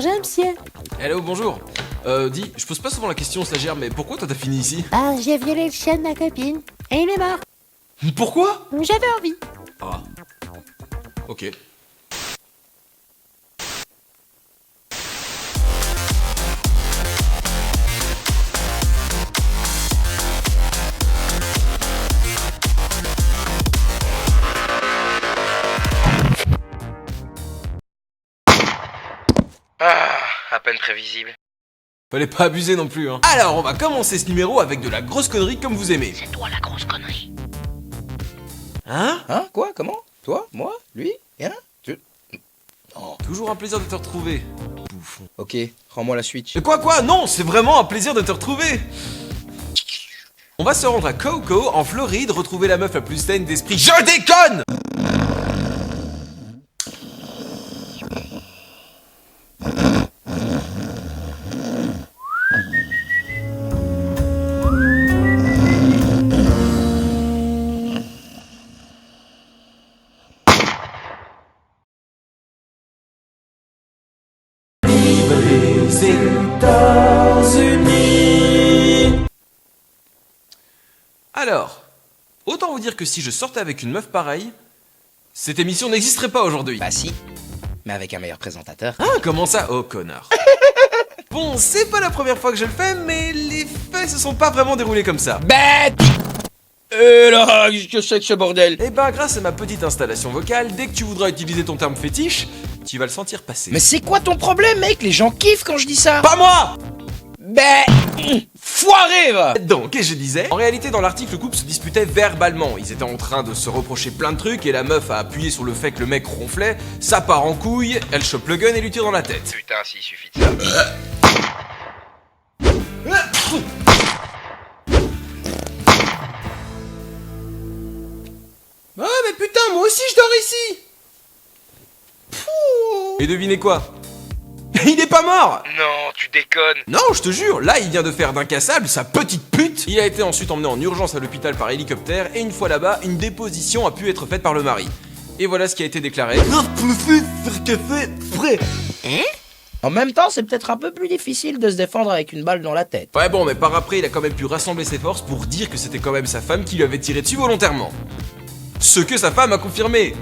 Bonjour, monsieur. Hello, bonjour. Dis, je pose pas souvent la question, stagiaire, mais pourquoi toi t'as fini ici? Ah, j'ai violé le chien de ma copine. Et il est mort. Pourquoi? J'avais envie. Ah. Ok. Ah, à peine prévisible. Fallait pas abuser non plus, hein. Alors, on va commencer ce numéro avec de la grosse connerie comme vous aimez. C'est toi la grosse connerie. Hein? Hein? Quoi? Comment? Toi? Moi? Lui? Hein? Toujours un plaisir de te retrouver. Bouffon. Ok, rends-moi la Switch. Quoi? Non, c'est vraiment un plaisir de te retrouver. On va se rendre à Coco, en Floride, retrouver la meuf la plus saine d'esprit. Je déconne! Alors, autant vous dire que si je sortais avec une meuf pareille, cette émission n'existerait pas aujourd'hui. Bah si, mais avec un meilleur présentateur. Ah, comment ça? Oh, connard. Bon, c'est pas la première fois que je le fais, mais les faits se sont pas vraiment déroulés comme ça. Bête! Là, qu'est-ce que c'est que ce bordel? Et ben, grâce à ma petite installation vocale, dès que tu voudras utiliser ton terme fétiche, tu vas le sentir passer. Mais c'est quoi ton problème, mec? Les gens kiffent quand je dis ça. Pas moi! Foiré, va! Donc, et je disais, en réalité dans l'article, le couple se disputait verbalement. Ils étaient en train de se reprocher plein de trucs et la meuf a appuyé sur le fait que le mec ronflait, ça part en couille, elle chope le gun et lui tire dans la tête. Putain, s'il suffit de ça. Ah mais putain, moi aussi je dors ici. Et devinez quoi? Il est pas mort! Non, tu déconnes. Non, je te jure, là il vient de faire d'incassable, sa petite pute. Il a été ensuite emmené en urgence à l'hôpital par hélicoptère et une fois là-bas, une déposition a pu être faite par le mari. Et voilà ce qui a été déclaré. En même temps, c'est peut-être un peu plus difficile de se défendre avec une balle dans la tête. Ouais bon, mais par après, il a quand même pu rassembler ses forces pour dire que c'était quand même sa femme qui lui avait tiré dessus volontairement. Ce que sa femme a confirmé.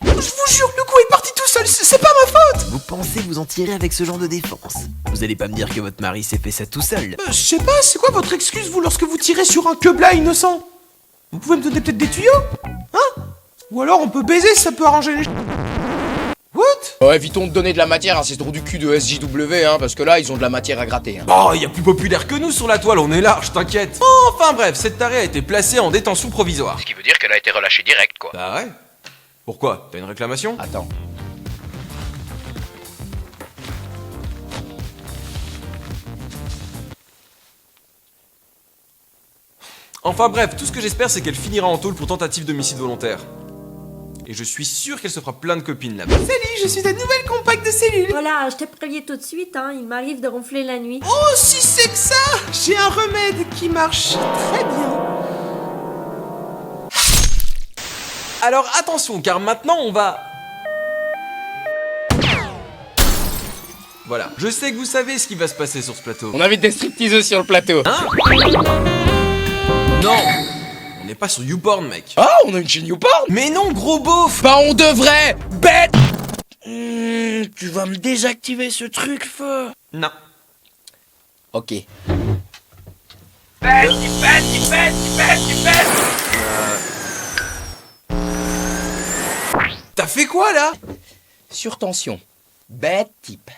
Je vous jure, le coup est parti tout seul, c'est pas ma faute! Vous pensez vous en tirer avec ce genre de défense? Vous allez pas me dire que votre mari s'est fait ça tout seul? Je sais pas, c'est quoi votre excuse, vous, lorsque vous tirez sur un quebla innocent? Vous pouvez me donner peut-être des tuyaux? Hein? Ou alors on peut baiser, ça peut arranger les... What? Oh, évitons de donner de la matière à ces trous du cul de SJW, hein, parce que là, ils ont de la matière à gratter. Hein. Oh, y a plus populaire que nous sur la toile, on est large, t'inquiète. Enfin bref, cette tarée a été placée en détention provisoire. Ce qui veut dire qu'elle a été relâchée direct, quoi. Bah ouais. Pourquoi? T'as une réclamation? Attends. Enfin bref, tout ce que j'espère c'est qu'elle finira en tôle pour tentative d'homicide volontaire. Et je suis sûr qu'elle se fera plein de copines là-bas. Salut, je suis ta nouvelle compagne de cellule. Voilà, je t'ai prévenu tout de suite, hein, il m'arrive de ronfler la nuit. Oh, si c'est que ça! J'ai un remède qui marche très bien. Alors attention, car maintenant on va... Voilà, je sais que vous savez ce qui va se passer sur ce plateau. On invite des stripteaseuses sur le plateau. Hein? Non! On n'est pas sur YouPorn, mec. Ah, on a une chaîne YouPorn? Mais non, gros beauf! Bah on devrait! Bête! Tu vas me désactiver ce truc, feu? Non. Ok. T'as fait quoi, là? Surtension. Bête type.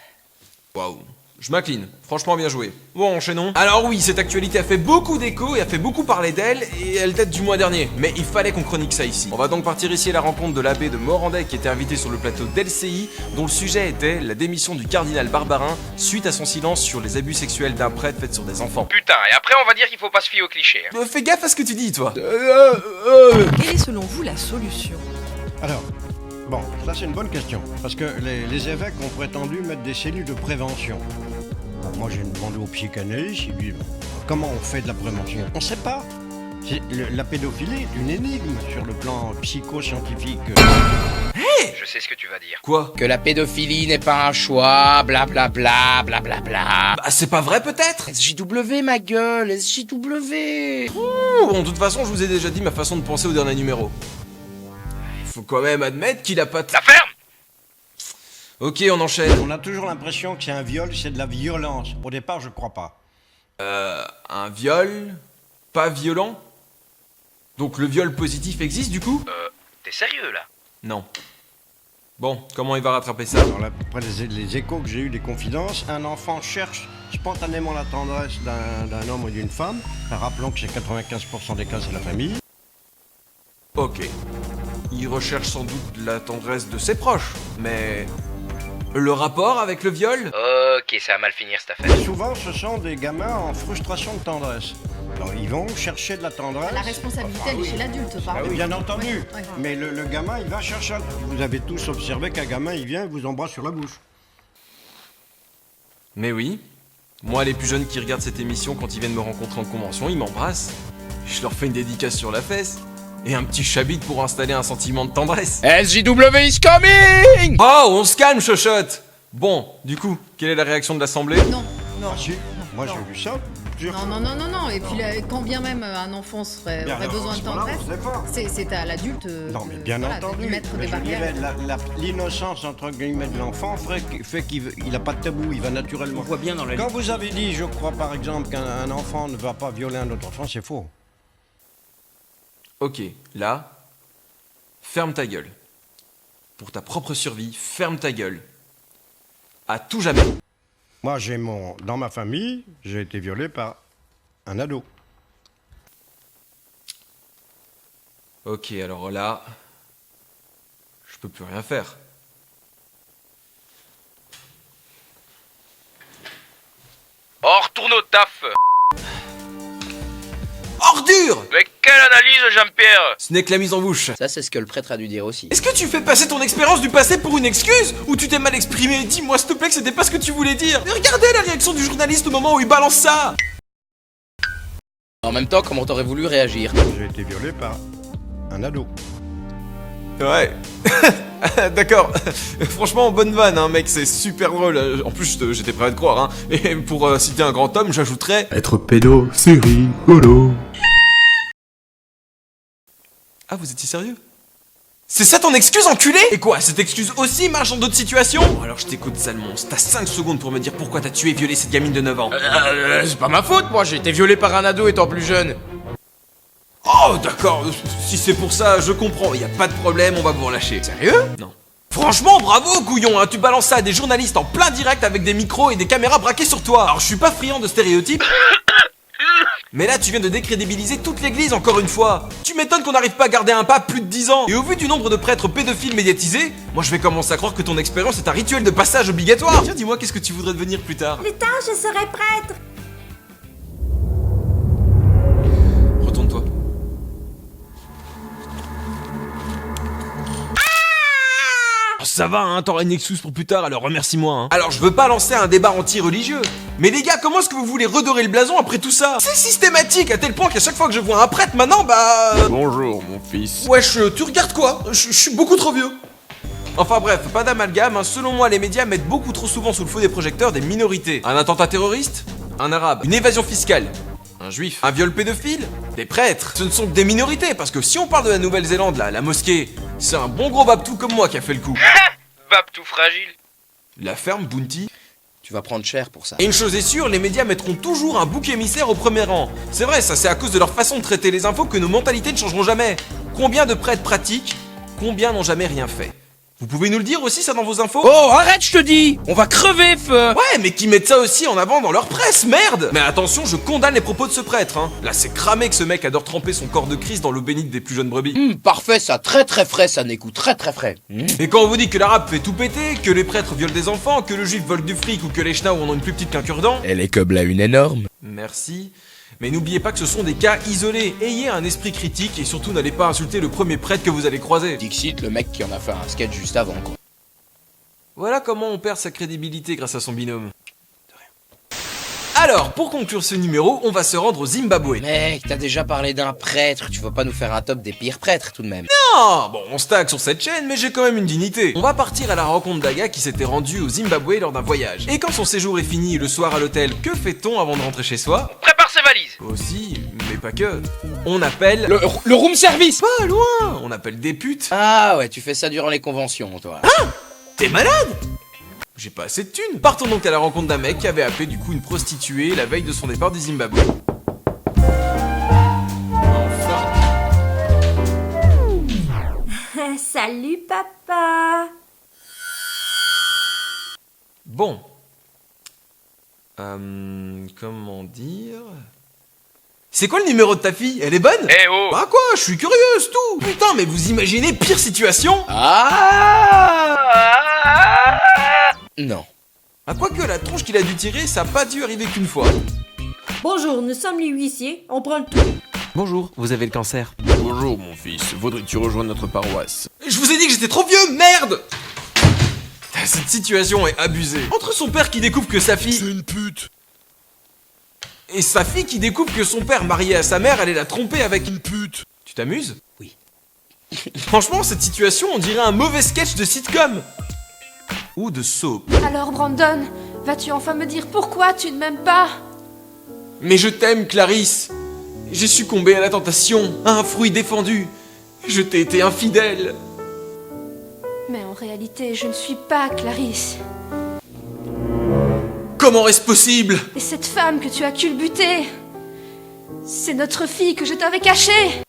Waouh. Je m'incline, franchement bien joué. Bon, enchaînons. Alors oui, cette actualité a fait beaucoup d'écho et a fait beaucoup parler d'elle, et elle date du mois dernier. Mais il fallait qu'on chronique ça ici. On va donc partir ici à la rencontre de l'abbé de Morandais qui était invité sur le plateau d'LCI, dont le sujet était la démission du cardinal Barbarin suite à son silence sur les abus sexuels d'un prêtre faits sur des enfants. Putain, et après on va dire qu'il faut pas se fier aux clichés. Hein. Fais gaffe à ce que tu dis, toi. Quelle est selon vous la solution? Alors, bon, ça c'est une bonne question, parce que les évêques ont prétendu mettre des cellules de prévention. Bon, moi j'ai demandé au psychanalyste, il dit comment on fait de la prévention? On sait pas. La pédophilie est une énigme sur le plan psychoscientifique. Je sais ce que tu vas dire. Quoi? Que la pédophilie n'est pas un choix, blablabla, blablabla. Bah c'est pas vrai peut-être? SJW ma gueule, SJW. Bon, de toute façon, je vous ai déjà dit ma façon de penser au dernier numéro. Il faut quand même admettre qu'il a pas... La ferme! Ok, on enchaîne. On a toujours l'impression que c'est un viol, c'est de la violence. Au départ, je crois pas. Un viol... pas violent? Donc le viol positif existe du coup? T'es sérieux là? Non. Bon, comment il va rattraper ça? Alors, après les échos que j'ai eu des confidences, un enfant cherche spontanément la tendresse d'un homme ou d'une femme. Rappelons que c'est 95% des cas, c'est la famille. Ok. Il recherche sans doute la tendresse de ses proches, mais... le rapport avec le viol? Ok, ça va mal finir cette affaire. Souvent, ce sont des gamins en frustration de tendresse. Alors, ils vont chercher de la tendresse. La responsabilité, elle est chez l'adulte, Ah pardon. oui, bien entendu. Ouais, ouais. Mais le gamin, il va chercher. Vous avez tous observé qu'un gamin, il vient, il vous embrasse sur la bouche. Mais oui. Moi, les plus jeunes qui regardent cette émission, quand ils viennent me rencontrer en convention, ils m'embrassent. Je leur fais une dédicace sur la fesse. Et un petit chabit pour installer un sentiment de tendresse. SJW is coming. Oh, on se calme, chochotte! Bon, du coup, quelle est la réaction de l'Assemblée? Non, non. Ah si, moi Non. j'ai vu ça. Non. Et puis, quand bien même un enfant aurait besoin de tendresse, c'est à l'adulte Non, mais bien entendu. de mettre Mais des je dirais, barrières. l'innocence entre guillemets de l'enfant fait qu'il n'a pas de tabou, il va naturellement. On voit bien dans la Quand vous avez dit, je crois par exemple, qu'un enfant ne va pas violer un autre enfant, c'est faux. Ok, là, ferme ta gueule. Pour ta propre survie, ferme ta gueule. À tout jamais. Moi, dans ma famille, j'ai été violé par un ado. Ok, alors là, je peux plus rien faire. Oh, retourne au taf! Ordure! Mais quelle analyse, Jean-Pierre! Ce n'est que la mise en bouche. Ça, c'est ce que le prêtre a dû dire aussi. Est-ce que tu fais passer ton expérience du passé pour une excuse? Ou tu t'es mal exprimé? Dis-moi s'il te plaît que c'était pas ce que tu voulais dire. Mais regardez la réaction du journaliste au moment où il balance ça. En même temps, comment t'aurais voulu réagir? J'ai été violé par un ado. Ouais. D'accord. Franchement, bonne vanne, hein, mec, c'est super drôle. En plus, j'étais prêt à te croire, hein. Et pour citer un grand homme, j'ajouterais... Être pédo, c'est rigolo. Ah, vous étiez sérieux? C'est ça ton excuse, enculé? Et quoi, cette excuse aussi marche dans d'autres situations? Bon, alors je t'écoute, sale monstre. T'as 5 secondes pour me dire pourquoi t'as tué et violé cette gamine de 9 ans. C'est pas ma faute, moi, j'ai été violé par un ado étant plus jeune. Oh, d'accord, si c'est pour ça, je comprends, y a pas de problème, on va vous relâcher. Sérieux? Non. Franchement, bravo, couillon, hein, tu balances ça à des journalistes en plein direct avec des micros et des caméras braquées sur toi. Alors, je suis pas friand de stéréotypes, mais là, tu viens de décrédibiliser toute l'église encore une fois. Tu m'étonnes qu'on n'arrive pas à garder un pape plus de 10 ans. Et au vu du nombre de prêtres pédophiles médiatisés, moi je vais commencer à croire que ton expérience est un rituel de passage obligatoire. Tiens, dis-moi, qu'est-ce que tu voudrais devenir plus tard? Plus tard, je serai prêtre. Retourne-toi. Ça va, hein, t'auras une excuse pour plus tard, alors remercie-moi, hein. Alors, je veux pas lancer un débat anti-religieux, mais les gars, comment est-ce que vous voulez redorer le blason après tout ça? C'est systématique, à tel point qu'à chaque fois que je vois un prêtre maintenant, bah... Bonjour, mon fils. Wesh, tu regardes quoi? Je suis beaucoup trop vieux. Enfin bref, pas d'amalgame, hein. Selon moi, les médias mettent beaucoup trop souvent sous le feu des projecteurs des minorités. Un attentat terroriste? Un arabe. Une évasion fiscale? Un juif. Un viol pédophile? Des prêtres. Ce ne sont que des minorités, parce que si on parle de la Nouvelle-Zélande, là, la mosquée, c'est un bon gros babtou comme moi qui a fait le coup. Bab tout fragile. La ferme Bounty. Tu vas prendre cher pour ça. Et une chose est sûre, les médias mettront toujours un bouc émissaire au premier rang. C'est vrai, ça c'est à cause de leur façon de traiter les infos que nos mentalités ne changeront jamais. Combien de prêtres pratiquent? Combien n'ont jamais rien fait? Vous pouvez nous le dire aussi ça dans vos infos? Oh, arrête, je te dis! On va crever, feu! Ouais, mais qui mettent ça aussi en avant dans leur presse, merde! Mais attention, je condamne les propos de ce prêtre, hein. Là, c'est cramé que ce mec adore tremper son corps de Christ dans l'eau bénite des plus jeunes brebis. Parfait, ça, très très frais, ça n'écoute très très frais. Et quand on vous dit que l'arabe fait tout péter, que les prêtres violent des enfants, que le juif vole du fric ou que les chenards en ont une plus petite qu'un cure-dent... Elle est comme là une énorme. Merci. Mais n'oubliez pas que ce sont des cas isolés. Ayez un esprit critique et surtout n'allez pas insulter le premier prêtre que vous allez croiser. Dixit, le mec qui en a fait un sketch juste avant, quoi. Voilà comment on perd sa crédibilité grâce à son binôme. De rien. Alors, pour conclure ce numéro, on va se rendre au Zimbabwe. Mec, t'as déjà parlé d'un prêtre, tu vas pas nous faire un top des pires prêtres tout de même. Ah, bon, on stack sur cette chaîne, mais j'ai quand même une dignité. On va partir à la rencontre d'Aga qui s'était rendue au Zimbabwe lors d'un voyage. Et quand son séjour est fini le soir à l'hôtel, que fait-on avant de rentrer chez soi? Prépare ses valises. Aussi, mais pas que. On appelle... Le room service. Pas loin. On appelle des putes. Ah ouais, tu fais ça durant les conventions, toi. T'es malade? J'ai pas assez de thunes. Partons donc à la rencontre d'un mec qui avait appelé du coup une prostituée la veille de son départ du Zimbabwe. Enfin. Salut papa. Bon. Comment dire... C'est quoi le numéro de ta fille? Elle est bonne? Eh oh. Bah quoi? Je suis curieuse, tout. Putain, mais vous imaginez pire situation? Non. Ah, quoique la tronche qu'il a dû tirer, ça a pas dû arriver qu'une fois. Bonjour, nous sommes les huissiers, on prend le tout. Bonjour, vous avez le cancer. Bonjour mon fils, voudrais-tu rejoindre notre paroisse? Je vous ai dit que j'étais trop vieux, merde! Cette situation est abusée. Entre son père qui découvre que sa fille... C'est une pute. Et sa fille qui découvre que son père marié à sa mère allait la tromper avec une pute. Tu t'amuses? Oui. Franchement, cette situation, on dirait un mauvais sketch de sitcom. Ou de soap. Alors Brandon, vas-tu enfin me dire pourquoi tu ne m'aimes pas? Mais je t'aime, Clarisse. J'ai succombé à la tentation, à un fruit défendu. Je t'ai été infidèle. Mais en réalité, je ne suis pas Clarisse. Comment est-ce possible? Et cette femme que tu as culbutée, c'est notre fille que je t'avais cachée.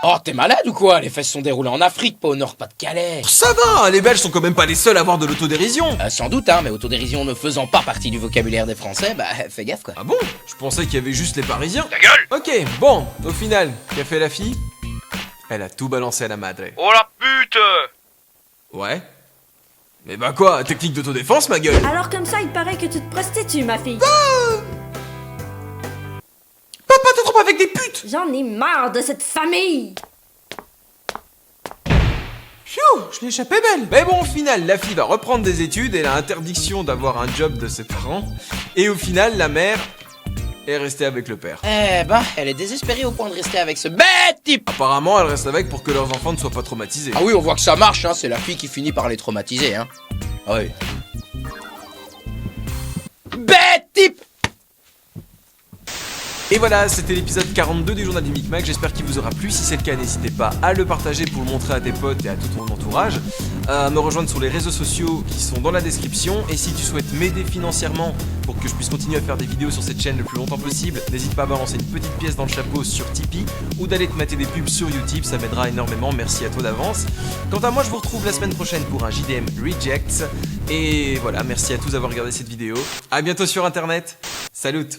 Oh, t'es malade ou quoi? Les fesses sont déroulées en Afrique, pas au Nord, pas de Calais. Ça va, les Belges sont quand même pas les seuls à avoir de l'autodérision. Sans doute, hein, mais autodérision ne faisant pas partie du vocabulaire des Français, bah fais gaffe quoi. Ah bon? Je pensais qu'il y avait juste les Parisiens. Ta gueule. Ok, bon, au final, qu'a fait la fille? Elle a tout balancé à la madre. Oh la pute. Ouais. Mais bah quoi, technique d'autodéfense, ma gueule? Alors comme ça, il paraît que tu te prostitues, ma fille. Papa, t'es trop avec des putes! J'en ai marre de cette famille. Phew, je l'ai échappé belle. Mais bon, au final, la fille va reprendre des études, elle a interdiction d'avoir un job de ses parents. Et au final, la mère est restée avec le père. Eh ben, elle est désespérée au point de rester avec ce bête type. Apparemment, elle reste avec pour que leurs enfants ne soient pas traumatisés. Ah oui, on voit que ça marche, hein, c'est la fille qui finit par les traumatiser, hein. Ah oui. Bête type. Et voilà, c'était l'épisode 42 du journal du Micmac, j'espère qu'il vous aura plu. Si c'est le cas, n'hésitez pas à le partager pour le montrer à tes potes et à tout ton entourage. Me rejoindre sur les réseaux sociaux qui sont dans la description. Et si tu souhaites m'aider financièrement pour que je puisse continuer à faire des vidéos sur cette chaîne le plus longtemps possible, n'hésite pas à balancer une petite pièce dans le chapeau sur Tipeee ou d'aller te mater des pubs sur YouTube, ça m'aidera énormément, merci à toi d'avance. Quant à moi, je vous retrouve la semaine prochaine pour un JDM Rejects. Et voilà, merci à tous d'avoir regardé cette vidéo. A bientôt sur internet, salut!